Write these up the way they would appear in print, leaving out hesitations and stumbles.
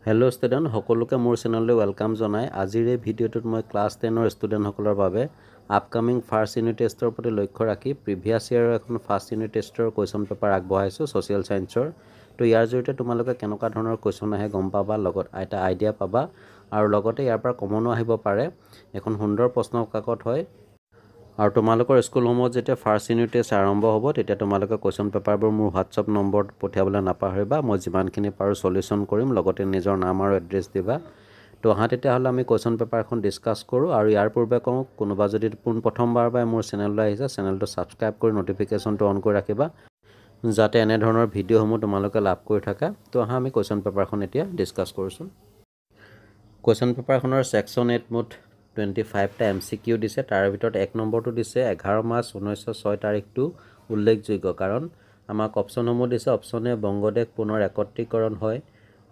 Hello' student সকলোকে মোৰ চেনেললৈ welcome জনাই আজিৰ এই ভিডিঅ'টোত মই ক্লাছ 10ৰ ষ্টুডেণ্টসকলৰ বাবে আপকামিং ফাৰ্ষ্ট ইউনিট টেষ্টৰ প্ৰতি লক্ষ্য ৰাখি প্ৰিভিয়াছ ইয়াৰৰ এখন ফাৰ্ষ্ট ইউনিট টেষ্টৰ কুৱেশ্যন পেপাৰ আগবঢ়াইছোঁ ছ'চিয়েল ছায়েন্সৰ। তো ইয়াৰ জৰিয়তে তোমালোকে কেনেকুৱা ধৰণৰ কুৱেশ্যন আহে গম পাবা, লগত এটা আইডিয়া পাবা আৰু লগতে ইয়াৰ পৰা কমনো আহিব পাৰে। এখন সুন্দৰ প্ৰশ্ন কাকত হয় আৰু তোমালোকৰ স্কুলসমূহত যেতিয়া ফাৰ্ষ্ট ইউনিট টেষ্ট আৰম্ভ হ'ব তেতিয়া তোমালোকে কুৱেশ্যন পেপাৰবোৰ মোৰ হোৱাটছআপ নম্বৰত পঠিয়াবলৈ নাপাহৰিবা। মই যিমানখিনি পাৰোঁ সলিউশ্যন কৰিম, লগতে নিজৰ নাম আৰু এড্ৰেছ দিবা। তো আহা তেতিয়াহ'লে আমি কুৱেশ্যন পেপাৰখন ডিছকাছ কৰোঁ। আৰু ইয়াৰ পূৰ্বে কওঁ, কোনোবা যদি প্ৰথমবাৰৰ বাবে মোৰ চেনেললৈ আহিছে, চেনেলটো ছাবস্ক্ৰাইব কৰি ন'টিফিকেশ্যনটো অন কৰি ৰাখিবা যাতে এনেধৰণৰ ভিডিঅ'সমূহ তোমালোকে লাভ কৰি থাকা। তো আহা আমি কুৱেশ্যন পেপাৰখন এতিয়া ডিছকাছ কৰোঁচোন। কুৱেশ্যন পেপাৰখনৰ ছেকশ্যন 8 মুঠ 25টা MCQ দিছে। তাৰ ভিতৰত 1 নম্বৰটো দিছে 11 মাৰ্চ 1906 তাৰিখটো উল্লেখযোগ্য, কাৰণ আমাক অপশ্যনসমূহ দিছে। অপশ্যন এ বংগদেশ পুনৰ একত্ৰীকৰণ হয়,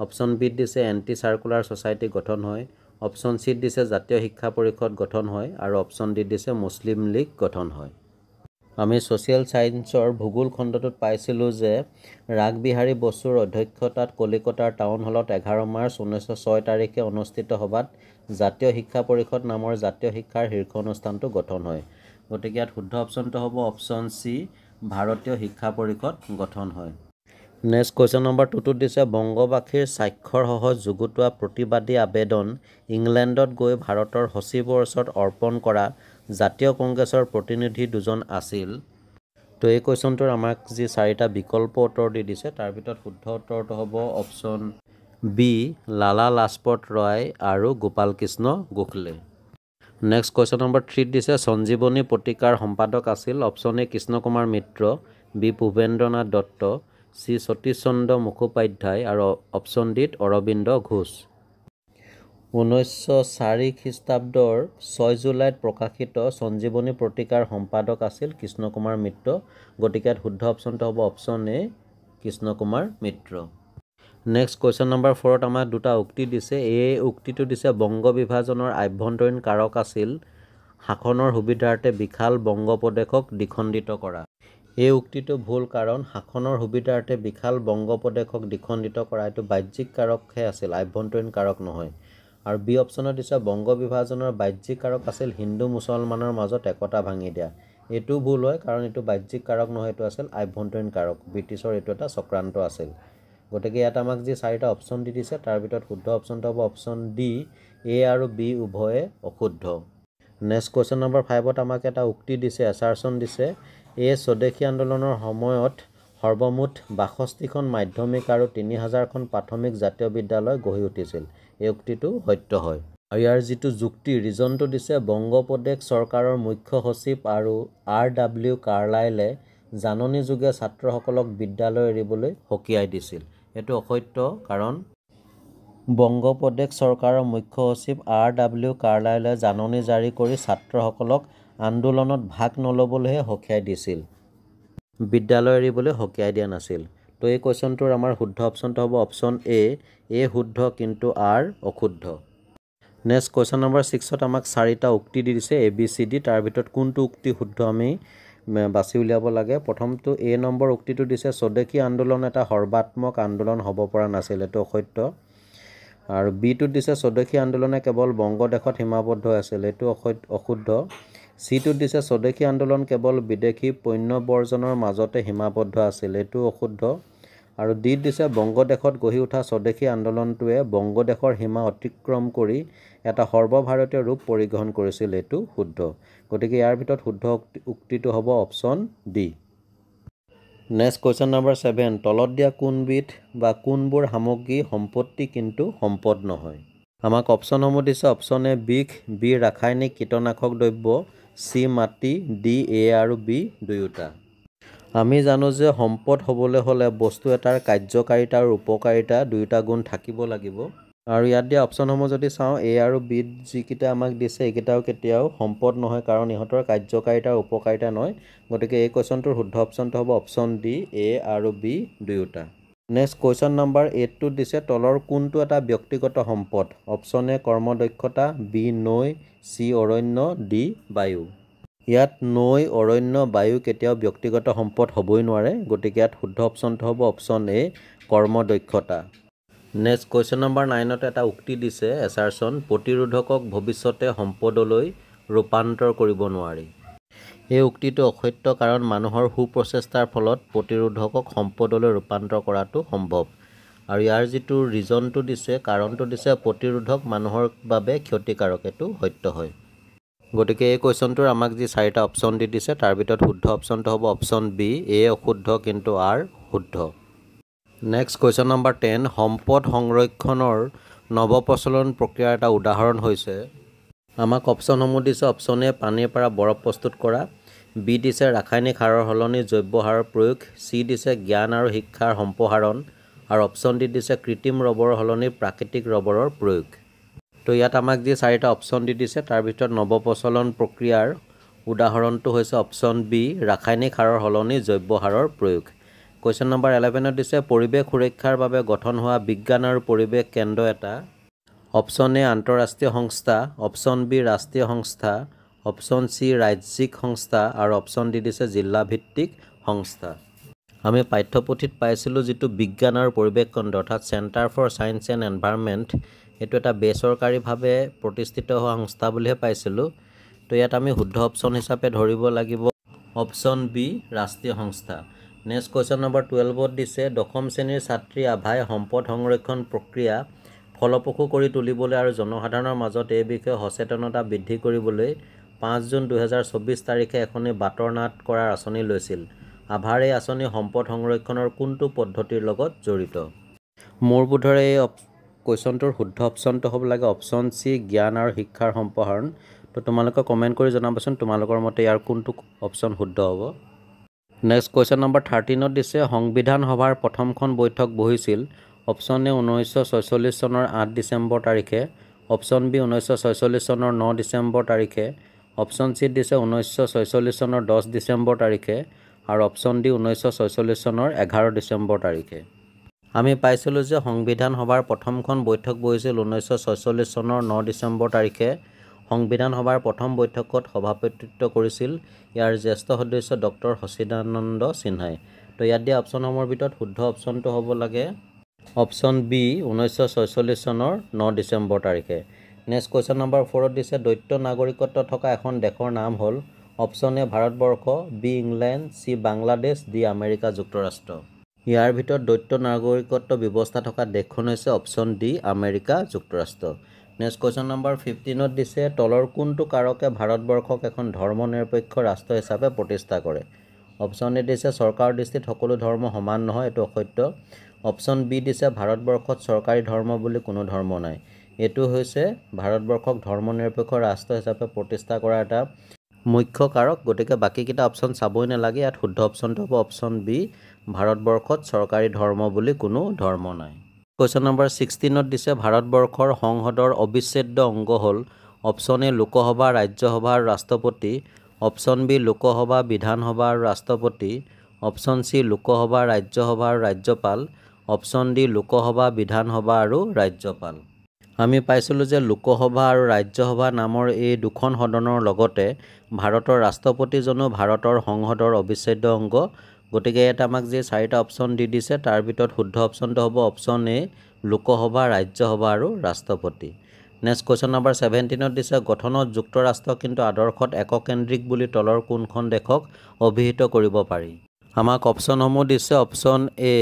অপশ্যন বিত দিছে এণ্টি চাৰ্কুলাৰ ছ'চাইটি গঠন হয়, অপশ্যন চিত দিছে জাতীয় শিক্ষা পৰিষদ গঠন হয় আৰু অপশ্যন ডিত দিছে মুছলিম লীগ গঠন হয়। আমি ছ'চিয়েল ছায়েন্সৰ ভূগোল খণ্ডটোত পাইছিলোঁ যে ৰাসবিহাৰী বসুৰ অধ্যক্ষতাত কলিকতাৰ টাউন হলত 11 মাৰ্চ 1906 তাৰিখে অনুষ্ঠিত সভাত জাতীয় শিক্ষা পৰিষদ নামৰ জাতীয় শিক্ষাৰ শীৰ্ষ অনুষ্ঠানটো গঠন হয়। গতিকে ইয়াত শুদ্ধ অপশ্যনটো হ'ব অপশ্যন চি, ভাৰতীয় শিক্ষা পৰিষদ গঠন হয়। নেক্সট কুৱেশ্যন নম্বৰ 2টোত দিছে বংগবাসীৰ স্বাক্ষৰসহ যুগুতোৱা প্ৰতিবাদী আবেদন ইংলেণ্ডত গৈ ভাৰতৰ সচিবৰ ওচৰত অৰ্পণ কৰা জাতীয় কংগ্ৰেছৰ প্ৰতিনিধি দুজন আছিল। তো এই কুৱেশ্যনটোৰ আমাক যি 4টা বিকল্প উত্তৰ দি দিছে, তাৰ ভিতৰত শুদ্ধ উত্তৰটো হ'ব অপশ্যন বি, লালা লাজপত ৰায় আৰু Gopal Krishna Gokhale. Next question number 3ত দিছে সঞ্জীৱনী পত্ৰিকাৰ সম্পাদক আছিল option A Krishna Kumar Mitra, B Bhupendranath Dutta, C Satish Chandra Mukhopadhyay আৰু অপশ্যন ডিত অৰবিন্দ ঘোষ। 1904 খ্ৰীষ্টাব্দৰ 6 জুলাইত প্ৰকাশিত সঞ্জীৱনী পত্ৰিকাৰ সম্পাদক আছিল কৃষ্ণ কুমাৰ মিত্ৰ। গতিকে ইয়াত শুদ্ধ অপশ্যনটো হ'ব option A, Krishna Kumar Mitra. Next question number 4ত আমাক দুটা উক্তি দিছে। এই উক্তিটো দিছে বংগ বিভাজনৰ আভ্যন্তৰীণ কাৰক আছিল শাসনৰ সুবিধাৰ্থে বিশাল বংগপ্ৰদেশক দ্বিখণ্ডিত কৰা। এই উক্তিটো ভুল, কাৰণ শাসনৰ সুবিধাৰ্থে বিশাল বংগপ্ৰদেশক দ্বিখণ্ডিত কৰা এইটো বাহ্যিক কাৰকহে আছিল, আভ্যন্তৰীণ কাৰক নহয়। আৰু বি অপশ্যনত দিছে বংগ বিভাজনৰ বাহ্যিক কাৰক আছিল হিন্দু মুছলমানৰ মাজত একতা ভাঙি দিয়া। এইটো ভুল হয়, কাৰণ এইটো বাহ্যিক কাৰক নহয়, এইটো আছিল আভ্যন্তৰীণ কাৰক। ব্ৰিটিছৰ এইটো এটা চক্ৰান্ত আছিল। গতিকে ইয়াত আমাক যি 4টা অপশ্যন দি দিছে, তাৰ ভিতৰত শুদ্ধ অপশ্যনটো হ'ব অপশ্যন ডি, এ আৰু বি উভয়ে অশুদ্ধ। নেক্সট কুৱেশ্যন নম্বৰ 5ত আমাক এটা উক্তি দিছে, এছাৰচন দিছে। এই স্বদেশী আন্দোলনৰ সময়ত সৰ্বমুঠ 62খন মাধ্যমিক আৰু 3000খন প্ৰাথমিক জাতীয় বিদ্যালয় গঢ়ি উঠিছিল। এই উক্তিটো সত্য হয়। আৰু ইয়াৰ যিটো যুক্তি, ৰিজনটো দিছে বংগপ্ৰদেশ চৰকাৰৰ মুখ্য সচিব আৰু R.W. কাৰ্লাইলে জাননী যোগে ছাত্ৰসকলক বিদ্যালয় এৰিবলৈ সকীয়াই দিছিল। এইটো অসত্য, কাৰণ বংগপ্ৰদেশ চৰকাৰৰ মুখ্য সচিব R.W. কাৰ্লাইলে জাননী জাৰি কৰি ছাত্ৰসকলক আন্দোলনত ভাগ নল'বলৈহে সকীয়াই দিছিল, বিদ্যালয় এৰিবলৈ সকীয়াই দিয়া নাছিল। তো এই কুৱেশ্যনটোৰ আমাৰ শুদ্ধ অপশ্যনটো হ'ব অপশ্যন এ, শুদ্ধ কিন্তু আৰ অশুদ্ধ। নেক্সট কুৱেশ্যন নম্বৰ 6ত আমাক 4টা উক্তি দি দিছে ABCD। তাৰ ভিতৰত কোনটো উক্তি শুদ্ধ আমি বাছি উলিয়াব লাগে। প্ৰথমটো এ নম্বৰ উক্তিটো দিছে স্বদেশী আন্দোলন এটা সৰ্বাত্মক আন্দোলন হ'ব পৰা নাছিল, এইটো অসত্য। আৰু বিটোত দিছে স্বদেশী আন্দোলনে কেৱল বংগদেশত সীমাবদ্ধ আছিল, এইটো অশুদ্ধ। চিটোত দিছে স্বদেশী আন্দোলন কেৱল বিদেশী পণ্য বৰ্জনৰ মাজতে সীমাবদ্ধ আছিল, এইটো অশুদ্ধ। আৰু ডিত দিছে বংগদেশত গঢ়ি উঠা স্বদেশী আন্দোলনটোৱে বংগদেশৰ সীমা অতিক্ৰম কৰি এটা সৰ্বভাৰতীয় ৰূপ পৰিগ্ৰহণ কৰিছিল, এইটো শুদ্ধ। গতিকে ইয়াৰ ভিতৰত শুদ্ধ উক্তিটো হ'ব option D. Next question number 7, তলত দিয়া কোনবিধ বা কোনবোৰ সামগ্ৰী সম্পত্তি কিন্তু সম্পদ নহয়। আমাক অপশ্যনসমূহ দিছে অপশ্যন এ বিষ, বি ৰাসায়নিক কীটনাশক দ্ৰব্য, চি মাটি, ডি এ আৰু বি দুয়োটা। আমি জানো যে সম্পদ হ'বলৈ হ'লে বস্তু এটাৰ কাৰ্যকাৰিতা আৰু উপকাৰিতা দুয়োটা গুণ থাকিব লাগিব। আৰু ইয়াত দিয়া অপশ্যনসমূহ যদি চাওঁ, এ আৰু বিত যিকেইটা আমাক দিছে এইকেইটাও কেতিয়াও সম্পদ নহয়, কাৰণ ইহঁতৰ কাৰ্যকাৰিতা আৰু উপকাৰিতা নহয়। গতিকে এই কুৱেশ্যনটোৰ শুদ্ধ অপশ্যনটো হ'ব অপশ্যন ডি, এ আৰু বি দুয়োটা। নেক্সট কুৱেশ্যন নম্বৰ 8টোত দিছে তলৰ কোনটো এটা ব্যক্তিগত সম্পদ। অপশ্যন এ কৰ্মদক্ষতা, বি নৈ, চি অৰণ্য, ডি বায়ু। ইয়াত নৈ, অৰণ্য, বায়ু কেতিয়াও ব্যক্তিগত সম্পদ হ'বই নোৱাৰে। গতিকে ইয়াত শুদ্ধ অপশ্যনটো হ'ব অপশ্যন এ, কৰ্মদক্ষতা। নেক্সট কুৱেশ্যন নম্বৰ 9ত এটা উক্তি দিছে এছাৰচন প্ৰতিৰোধকক ভৱিষ্যতে সম্পদলৈ ৰূপান্তৰ কৰিব নোৱাৰি। এই উক্তিটো অসত্য কাৰণ মানুহৰ সুপ্ৰচেষ্টাৰ ফলত প্ৰতিৰোধকক সম্পদলৈ ৰূপান্তৰ কৰাটো সম্ভৱ। আৰু ইয়াৰ যিটো ৰিজনটো দিছে কাৰণটো দিছে প্ৰতিৰোধক মানুহৰ বাবে ক্ষতিকাৰক, এইটো সত্য হয়। গতিকে এই কুৱেশ্যনটোৰ আমাক যি 4টা অপশ্যন দি দিছে তাৰ ভিতৰত শুদ্ধ অপশ্যনটো হ'ব অপশ্যন বি, এ অশুদ্ধ কিন্তু আৰ শুদ্ধ। নেক্সট কুৱেশ্যন নম্বৰ 10 সম্পদ সংৰক্ষণৰ নৱপ্ৰচলন প্ৰক্ৰিয়াৰ এটা উদাহৰণ হৈছে। আমাক অপশ্যনসমূহ দিছে অপশ্যন এ পানীৰ পৰা বৰফ প্ৰস্তুত কৰা, বি দিছে ৰাসায়নিক সাৰৰ সলনি জৈৱ সাৰৰ প্ৰয়োগ, চি দিছে জ্ঞান আৰু শিক্ষাৰ সম্প্ৰসাৰণ, আৰু অপশ্যন ডি দিছে কৃত্ৰিম ৰবৰৰ সলনি প্ৰাকৃতিক ৰবৰৰ প্ৰয়োগ। তো ইয়াত আমাক যি 4টা অপশ্যন দি দিছে তাৰ ভিতৰত নৱপ্ৰচলন প্ৰক্ৰিয়াৰ উদাহৰণটো হৈছে অপশ্যন বি ৰাসায়নিক সাৰৰ সলনি জৈৱ সাৰৰ প্ৰয়োগ। কুৱেশ্যন নম্বৰ 11ত দিছে পৰিৱেশ সুৰক্ষাৰ বাবে গঠন হোৱা বিজ্ঞান আৰু পৰিৱেশ কেন্দ্ৰ এটা। অপশ্যন এ আন্তঃৰাষ্ট্ৰীয় সংস্থা, অপশ্যন বি ৰাষ্ট্ৰীয় সংস্থা, অপশ্যন চি ৰাজ্যিক সংস্থা, আৰু অপশ্যন ডি দিছে জিলাভিত্তিক সংস্থা। আমি পাঠ্যপুথিত পাইছিলোঁ যিটো বিজ্ঞান আৰু পৰিৱেশ কেন্দ্ৰ অৰ্থাৎ centre for science and environment, এইটো এটা বেচৰকাৰীভাৱে প্ৰতিষ্ঠিত হোৱা সংস্থা বুলিহে পাইছিলোঁ। তো ইয়াত আমি শুদ্ধ অপশ্যন হিচাপে ধৰিব লাগিব অপশ্যন বি ৰাষ্ট্ৰীয় সংস্থা। নেক্সট কুৱেশ্যন নম্বৰ 12ত দিছে 10ম শ্ৰেণীৰ ছাত্ৰী আভাই সম্পদ সংৰক্ষণ প্ৰক্ৰিয়া ফলপ্ৰসূ কৰি তুলিবলৈ আৰু জনসাধাৰণৰ মাজত এই বিষয়ে সচেতনতা বৃদ্ধি কৰিবলৈ 5 জুন 2024 তাৰিখে এখনি বাতৰ নাট কৰাৰ আঁচনি লৈছিল। আভাৰ এই আঁচনি সম্পদ সংৰক্ষণৰ কোনটো পদ্ধতিৰ লগত জড়িত? মোৰ বোধেৰে এই কুৱেশ্যনটোৰ শুদ্ধ অপশ্যনটো হ'ব লাগে অপশ্যন চি জ্ঞান আৰু শিক্ষাৰ সম্প্ৰসাৰণ। তো তোমালোকে কমেণ্ট কৰি জনাবাচোন তোমালোকৰ মতে ইয়াৰ কোনটো অপশ্যন শুদ্ধ হ'ব। নেক্সট কুৱেশ্যন নম্বৰ 13ত দিছে সংবিধান সভাৰ প্ৰথমখন বৈঠক বহিছিল। অপশ্যন এ 1946 চনৰ 8 ডিচেম্বৰ তাৰিখে, অপশ্যন বি 1946 চনৰ 9 ডিচেম্বৰ তাৰিখে, অপশ্যন চি দিছে 1946 চনৰ 10 ডিচেম্বৰ তাৰিখে, আৰু অপশ্যন ডি 1946 চনৰ 11 ডিচেম্বৰ তাৰিখে। আমি পাইছিলোঁ যে সংবিধান সভাৰ প্ৰথমখন বৈঠক বহিছিল 1946 চনৰ 9 ডিচেম্বৰ তাৰিখে। সংবিধান সভাৰ প্ৰথম বৈঠকত সভাপতিত্ব কৰিছিল ইয়াৰ জ্যেষ্ঠ সদস্য ডক্টৰ সচিদানন্দ সিনহাই। তো ইয়াত দিয়া অপশ্যনসমূহৰ ভিতৰত শুদ্ধ অপশ্যনটো হ'ব লাগে অপশ্যন বি 1946 চনৰ 9 ডিচেম্বৰ তাৰিখে। নেক্সট কুৱেশ্যন নম্বৰ 4ত দিছে দ্বৈত নাগৰিকত্ব থকা এখন দেশৰ নাম হ'ল। Option A Bharatvarsha, B England, C Bangladesh, D America যুক্তৰাষ্ট্ৰ। ইয়াৰ ভিতৰত দ্বৈত নাগৰিকত্ব ব্যৱস্থা থকা দেশখন হৈছে অপশ্যন ডি আমেৰিকা যুক্তৰাষ্ট্ৰ। নেক্সট কুৱেশ্যন নম্বৰ 15ত দিছে তলৰ কোনটো কাৰকে ভাৰতবৰ্ষক এখন ধৰ্মনিৰপেক্ষ ৰাষ্ট্ৰ হিচাপে প্ৰতিষ্ঠা কৰে? অপশ্যন এ দিছে চৰকাৰৰ দৃষ্টিত সকলো ধৰ্ম সমান নহয়, এইটো অসত্য। অপশ্যন বি দিছে ভাৰতবৰ্ষত চৰকাৰী ধৰ্ম বুলি কোনো ধৰ্ম নাই, এইটো হৈছে ভাৰতবৰ্ষক ধৰ্মনিৰপেক্ষ ৰাষ্ট্ৰ হিচাপে প্ৰতিষ্ঠা কৰা এটা মুখ্য কাৰক। গতিকে বাকীকেইটা অপশ্যন চাবই নালাগে, ইয়াত শুদ্ধ অপশ্যনটো হ'ব অপশ্যন বি ভাৰতবৰ্ষত চৰকাৰী ধৰ্ম বুলি কোনো ধৰ্ম নাই। কুৱেশ্যন নম্বৰ 16ত দিছে ভাৰতবৰ্ষৰ সংসদৰ অবিচ্ছেদ্য অংগ হ'ল। অপশ্যন এ লোকসভা, ৰাজ্যসভা আৰু ৰাষ্ট্ৰপতি, অপশ্যন বি লোকসভা, বিধানসভা আৰু ৰাষ্ট্ৰপতি, অপশ্যন চি লোকসভা, ৰাজ্যসভা আৰু ৰাজ্যপাল, অপশ্যন ডি লোকসভা, বিধানসভা আৰু ৰাজ্যপাল। আমি পাইছিলোঁ যে লোকসভা আৰু ৰাজ্যসভা নামৰ এই দুখন সদনৰ লগতে ভাৰতৰ ৰাষ্ট্ৰপতিজনো ভাৰতৰ সংসদৰ অবিচ্ছেদ্য অংগ। গতিকে ইয়াত আমাক যি 4টা অপশ্যন দি দিছে তাৰ ভিতৰত শুদ্ধ অপশ্যনটো হ'ব অপশ্যন এ লোকসভা, ৰাজ্যসভা আৰু ৰাষ্ট্ৰপতি। নেক্সট কুৱেশ্যন নম্বৰ 17ত দিছে গঠনত যুক্তৰাষ্ট্ৰ কিন্তু আদৰ্শত এককেন্দ্ৰিক বুলি তলৰ কোনখন দেশক অভিহিত কৰিব পাৰি? আমাক অপশ্যনসমূহ দিছে অপশ্যন এ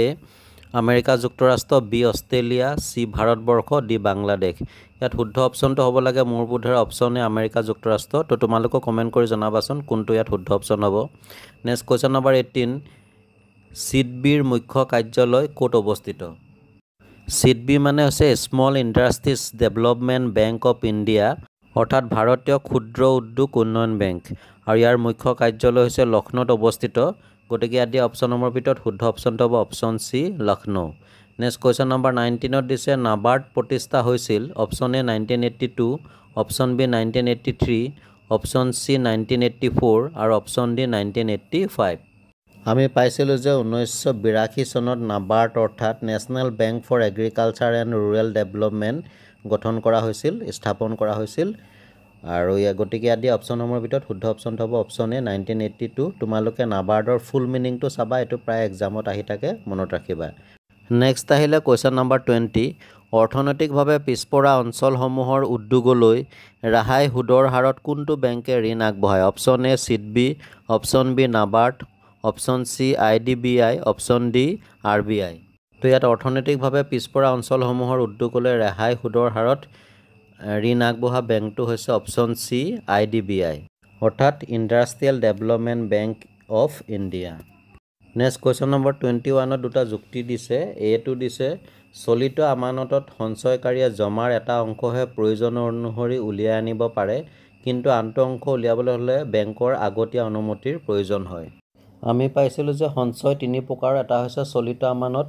আমেৰিকা যুক্তৰাষ্ট্ৰ, B Australia, C Bharatvarsha, D Bangladesh. ইয়াত শুদ্ধ অপশ্যনটো হ'ব লাগে মোৰ বোধেৰে অপশ্যন এ আমেৰিকা যুক্তৰাষ্ট্ৰ। তো তোমালোকে কমেণ্ট কৰি জনাবাচোন কোনটো ইয়াত শুদ্ধ অপশ্যন হ'ব। নেক্সট কুৱেশ্যন নম্বৰ 18 চিডবিৰ মুখ্য কাৰ্যালয় ক'ত অৱস্থিত? চিডবি মানে হৈছে small industries development bank of India, অৰ্থাৎ ভাৰতীয় ক্ষুদ্ৰ উদ্যোগ উন্নয়ন বেংক, আৰু ইয়াৰ মুখ্য কাৰ্যালয় হৈছে লক্ষ্ণৌত অৱস্থিত। গতিকে ইয়াত দিয়া অপশ্যনসমূহৰ ভিতৰত শুদ্ধ অপশ্যনটো হ'ব option C Lucknow. Next question number 19ত দিছে নাবাৰ্ড প্ৰতিষ্ঠা হৈছিল। Option A 1982, option B 1983, option C 1984 আৰু অপশ্যন ডি 1985। আমি পাইছিলোঁ যে 1982 চনত নাবাৰ্ড অৰ্থাৎ national bank for agriculture and rural development গঠন কৰা হৈছিল, স্থাপন কৰা হৈছিল। আৰু গতিকে ইয়াত দিয়া অপশ্যনসমূহৰ ভিতৰত শুদ্ধ অপশ্যনটো হ'ব অপশ্যন এ 1982। তোমালোকে নাবাৰ্ডৰ ফুল মিনিংটো চাবা, এইটো প্ৰায় এক্সামত আহি থাকে, মনত ৰাখিবা। নেক্সট আহিলে কুৱেশ্যন নম্বৰ 20 অৰ্থনৈতিকভাৱে পিছপৰা অঞ্চলসমূহৰ উদ্যোগলৈ ৰেহাই সুদৰ হাৰত কোনটো বেংকে ঋণ আগবঢ়ায় option A SIDBI option B NABARD option C IDBI option D RBI তো ইয়াত অৰ্থনৈতিকভাৱে পিছপৰা অঞ্চলসমূহৰ উদ্যোগলৈ ৰেহাই সুদৰ হাৰত ঋণ আগবঢ়োৱা বেংকটো হৈছে অপশ্যন চি IDBI অৰ্থাৎ industrial development bank of India. Next question number 21 দুটা যুক্তি দিছে এটো দিছে চলিত আমানতত সঞ্চয়কাৰীয়ে জমাৰ এটা অংশহে প্ৰয়োজন অনুসৰি উলিয়াই আনিব পাৰে কিন্তু আনটো অংশ উলিয়াবলৈ হ'লে বেংকৰ আগতীয়া অনুমতিৰ প্ৰয়োজন হয়। আমি পাইছিলোঁ যে সঞ্চয় তিনি প্ৰকাৰ এটা হৈছে চলিত আমানত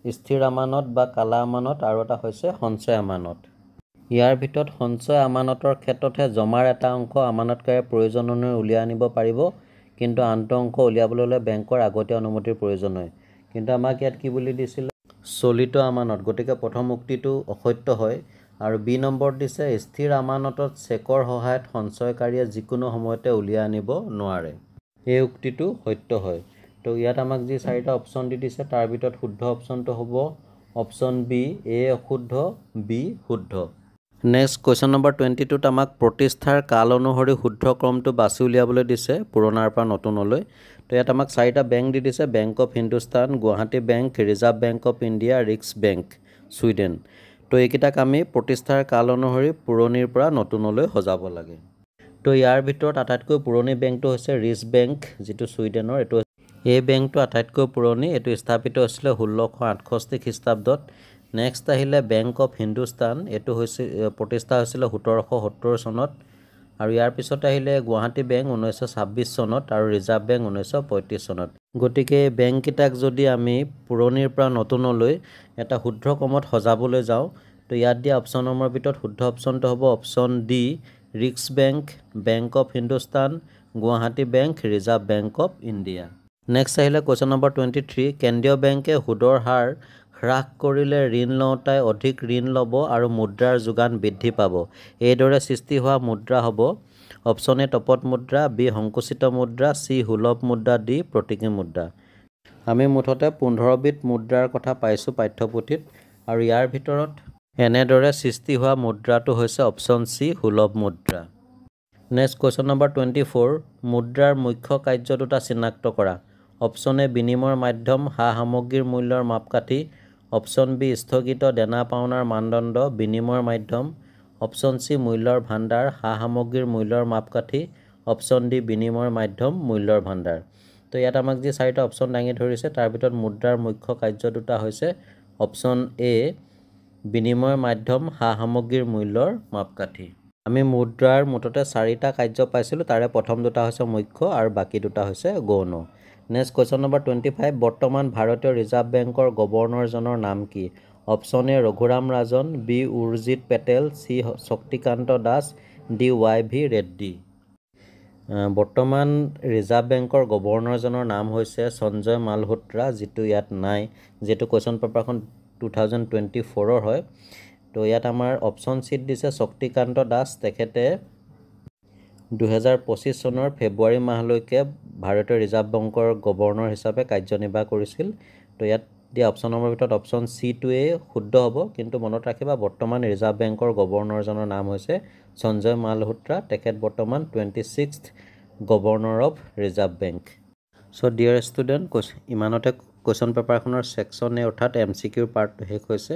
স্থিৰ আমানত বা কালা আমানত আৰু এটা হৈছে সঞ্চয় আমানত। ইয়াৰ ভিতৰত সঞ্চয় আমানতৰ ক্ষেত্ৰতহে জমাৰ এটা অংশ আমানতকাৰীয়ে প্ৰয়োজন অনুসৰি উলিয়াই আনিব পাৰিব কিন্তু আনটো অংশ উলিয়াবলৈ হ'লে বেংকৰ আগতীয়া অনুমতিৰ প্ৰয়োজন হয়। কিন্তু আমাক ইয়াত কি বুলি দিছিলে চলিত আমানত গতিকে প্ৰথম উক্তিটো অসত্য হয় আৰু বি নম্বৰ দিছে স্থিৰ আমানতত চেকৰ সহায়ত সঞ্চয়কাৰীয়ে যিকোনো সময়তে উলিয়াই আনিব নোৱাৰে এই উক্তিটো সত্য হয়। তো ইয়াত আমাক যি চাৰিটা অপশ্যন দিছে তাৰ ভিতৰত শুদ্ধ অপশ্যনটো হ'ব অপশ্যন বি এ অশুদ্ধ বি শুদ্ধ। নেক্সট কুৱেশ্যন নম্বৰ 22 আমাক প্ৰতিষ্ঠাৰ কাল অনুসৰি শুদ্ধ ক্ৰমটো বাছি উলিয়াবলৈ দিছে পুৰণাৰ পৰা নতুনলৈ। তো ইয়াত আমাক চাৰিটা বেংক দিছে bank of Hindustan Guwahati bank reserve bank of India risks bank Sweden. তো এইকেইটাক আমি প্ৰতিষ্ঠাৰ কাল অনুসৰি পুৰণিৰ পৰা নতুনলৈ সজাব লাগে। তো ইয়াৰ ভিতৰত আটাইতকৈ পুৰণি বেংকটো হৈছে ৰিক্স বেংক যিটো ছুইডেনৰ এইটো এই বেংকটো আটাইতকৈ পুৰণি এইটো স্থাপিত হৈছিলে 1668 খ্ৰীষ্টাব্দত। নেক্সট আহিলে বেংক অফ হিন্দুস্তান এইটো হৈছে প্ৰতিষ্ঠা হৈছিলে 1770 চনত আৰু ইয়াৰ পিছত আহিলে গুৱাহাটী বেংক 1926 চনত আৰু ৰিজাৰ্ভ বেংক 1935 চনত। গতিকে বেংককেইটাক যদি আমি পুৰণিৰ পৰা নতুনলৈ এটা শুদ্ধ ক্ৰমত সজাবলৈ যাওঁ তো ইয়াত দিয়া অপশ্যন নম্বৰৰ ভিতৰত শুদ্ধ অপশ্যনটো হ'ব option D risks bank bank of Hindustan Guwahati bank reserve bank of India. Next আহিলে কুৱেশ্যন নম্বৰ 23 কেন্দ্ৰীয় বেংকে সুদৰ হাৰ হ্ৰাস কৰিলে ঋণ লওঁতাই অধিক ঋণ ল'ব আৰু মুদ্ৰাৰ যোগান বৃদ্ধি পাব এইদৰে সৃষ্টি হোৱা মুদ্ৰা হ'ব অপশ্যন এ তপত মুদ্ৰা বি সংকুচিত মুদ্ৰা চি সুলভ মুদ্ৰা ডি প্ৰতীকী মুদ্ৰা। আমি মুঠতে 15বিধ মুদ্ৰাৰ কথা পাইছোঁ পাঠ্যপুথিত আৰু ইয়াৰ ভিতৰত এনেদৰে সৃষ্টি হোৱা মুদ্ৰাটো হৈছে অপশ্যন চি সুলভ মুদ্ৰা। নেক্সট কুৱেশ্যন নম্বৰ 24 মুদ্ৰাৰ মুখ্য কাৰ্য দুটা চিনাক্ত কৰা অপশ্যন এ বিনিময়ৰ মাধ্যম সা সামগ্ৰীৰ মূল্যৰ মাপকাঠি অপশ্যন বি স্থগিত দেনা পাওনাৰ মানদণ্ড বিনিময়ৰ মাধ্যম অপশ্যন চি মূল্যৰ ভাণ্ডাৰ সা সামগ্ৰীৰ মূল্যৰ মাপকাঠি অপশ্যন ডি বিনিময়ৰ মাধ্যম মূল্যৰ ভাণ্ডাৰ। তো ইয়াত আমাক যি চাৰিটা অপশ্যন দাঙি ধৰিছে তাৰ ভিতৰত মুদ্ৰাৰ মুখ্য কাৰ্য দুটা হৈছে অপশ্যন এ বিনিময়ৰ মাধ্যম সা সামগ্ৰীৰ মূল্যৰ মাপকাঠি। আমি মুদ্ৰাৰ মুঠতে চাৰিটা কাৰ্য পাইছিলোঁ তাৰে প্ৰথম দুটা হৈছে মুখ্য আৰু বাকী দুটা হৈছে গৌণ। নেক্সট কুৱেশ্যন নম্বৰ 25 বৰ্তমান ভাৰতীয় ৰিজাৰ্ভ বেংকৰ গভৰ্ণৰজনৰ নাম কি option A Raghuram Rajan B Urjit Patel C Shaktikanta Das D YV Reddy. বৰ্তমান ৰিজাৰ্ভ বেংকৰ গভৰ্ণৰজনৰ নাম হৈছে সঞ্জয় মালহোত্ৰা যিটো ইয়াত নাই যিটো কুৱেশ্যন পেপাৰখন 2024 হয়। তো ইয়াত আমাৰ অপশ্যন চিত দিছে শক্তিকান্ত দাস তেখেতে 2025 চনৰ ফেব্ৰুৱাৰী মাহলৈকে ভাৰতীয় ৰিজাৰ্ভ বেংকৰ গভৰ্ণৰ হিচাপে কাৰ্যনিৰ্বাহ কৰিছিল। তো ইয়াত দিয়া অপশ্যন নম্বৰৰ ভিতৰত অপশ্যন চিটোৱে শুদ্ধ হ'ব কিন্তু মনত ৰাখিবা বৰ্তমান ৰিজাৰ্ভ বেংকৰ গভৰ্ণৰজনৰ নাম হৈছে সঞ্জয় মালহোত্ৰা তেখেত বৰ্তমান 26th governor of reserve bank. So' dear student ইমানতে কুৱেশ্যন পেপাৰখনৰ ছেকশ্যন এ অৰ্থাৎ MCQৰ পাৰ্টটো শেষ হৈছে।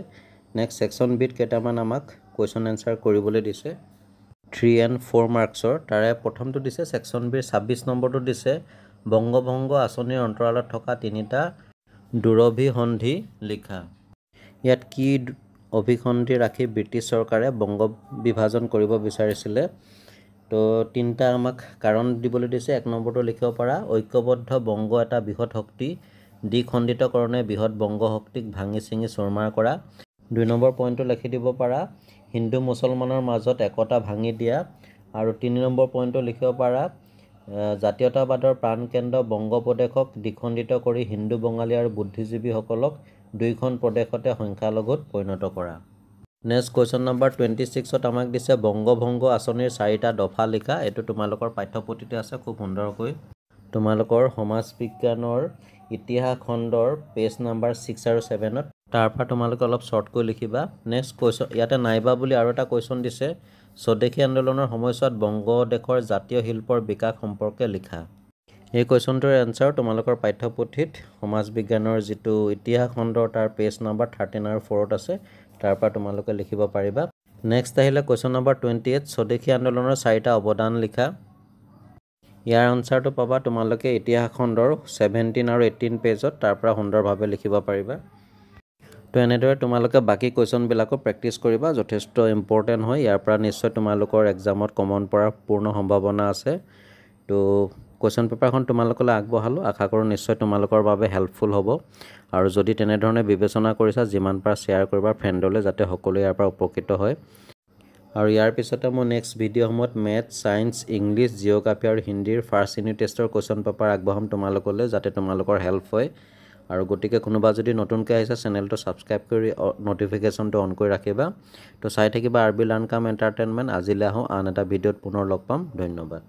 নেক্সট ছেকশ্যন বিত কেইটামান আমাক কুৱেশ্যন এনচাৰ কৰিবলৈ দিছে 3 and 4 মাৰ্কছৰ তাৰে প্ৰথমটো দিছে ছেকশ্যন বিৰ 26 নম্বৰটো দিছে বংগভংগ আঁচনিৰ অন্তৰালত থকা তিনিটা দূৰভিসন্ধি লিখা। ইয়াত কি অভিসন্ধি ৰাখি ব্ৰিটিছ চৰকাৰে বংগ বিভাজন কৰিব বিচাৰিছিলে তো তিনিটা আমাক কাৰণ দিবলৈ দিছে। 1 নম্বৰটো লিখিব পাৰা ঐক্যবদ্ধ বংগ এটা বৃহৎ শক্তি দ্বিখণ্ডিতকৰণে বৃহৎ বংগ শক্তিক ভাঙি চিঙি চুৰমাৰ কৰা। 2 নম্বৰ পইণ্টটো লিখি দিব পাৰা হিন্দু মুছলমানৰ মাজত একতা ভাঙি দিয়া আৰু 3 নম্বৰ পইণ্টটো লিখিব পাৰা জাতীয়তাবাদৰ প্ৰাণকেন্দ্ৰ বংগ প্ৰদেশক দ্বিখণ্ডিত কৰি হিন্দু বঙালী আৰু বুদ্ধিজীৱীসকলক দুইখন প্ৰদেশতে সংখ্যালঘুত পৰিণত কৰা। নেক্সট কুৱেশ্যন নম্বৰ 26ত আমাক দিছে বংগভংগ আঁচনিৰ 4টা দফা লিখা। এইটো তোমালোকৰ পাঠ্যপুথিতে আছে খুব সুন্দৰকৈ তোমালোকৰ সমাজ বিজ্ঞানৰ ইতিহাস খণ্ডৰ পেজ নাম্বাৰ 6 আৰু 7ত তাৰ পৰা তোমালোকে অলপ শ্বৰ্টকৈ লিখিবা। নেক্সট কুৱেশ্যন ইয়াতে নাইবা বুলি আৰু এটা কুৱেশ্যন দিছে, স্বদেশী আন্দোলনৰ সময়ছোৱাত বংগদেশৰ জাতীয় শিল্পৰ বিকাশ সম্পৰ্কে লিখা। এই কুৱেশ্যনটোৰ এনচাৰ তোমালোকৰ পাঠ্যপুথিত সমাজ বিজ্ঞানৰ যিটো ইতিহাস খণ্ডৰ তাৰ পেজ নাম্বাৰ 13 আৰু 4ত আছে, তাৰ পৰা তোমালোকে লিখিব পাৰিবা। নেক্সট আহিলে কুৱেশ্যন নাম্বাৰ 28, স্বদেশী আন্দোলনৰ 4টা অৱদান লিখা। ইয়াৰ আনচাৰটো পাবা তোমালোকে ইতিহাস খণ্ডৰ 17 আৰু 18 পেজত, তাৰ পৰা সুন্দৰভাৱে লিখিব পাৰিবা। তো এনেদৰে তোমালোকে বাকী কুৱেশ্যনবিলাকো প্ৰেক্টিছ কৰিবা, যথেষ্ট ইম্পৰ্টেণ্ট হয়। ইয়াৰ পৰা নিশ্চয় তোমালোকৰ এক্সামত কমন পৰাৰ পূৰ্ণ সম্ভাৱনা আছে। তো কুৱেশ্যন পেপাৰখন তোমালোকলৈ আগবঢ়ালোঁ, আশা কৰোঁ নিশ্চয় তোমালোকৰ বাবে হেল্পফুল হ'ব। আৰু যদি তেনেধৰণে বিবেচনা কৰিছা, যিমান পাৰা শ্বেয়াৰ কৰিবা ফ্ৰেণ্ডলৈ, যাতে সকলোৱে ইয়াৰ পৰা উপকৃত হয়। আৰু ইয়াৰ পিছতে মই নেক্সট ভিডিঅ'সমূহত মেথছ, ছায়েন্স, ইংলিছ, জিঅ'গ্ৰাফী আৰু হিন্দীৰ ফাৰ্ষ্ট ইউনিট টেষ্টৰ কুৱেশ্যন পেপাৰ আগবঢ়াম তোমালোকলৈ, যাতে তোমালোকৰ হেল্প হয়। আৰু গতিকে কোনোবা যদি নতুনকৈ আহিছে, চেনেলটো ছাবস্ক্ৰাইব কৰি ন'টিফিকেশ্যনটো অন কৰি ৰাখিবা। তো চাই থাকিবা RB লাৰ্ণ কাম এণ্টাৰটেইনমেণ্ট। আজিলৈ আহোঁ, আন এটা ভিডিঅ'ত পুনৰ লগ পাম। ধন্যবাদ।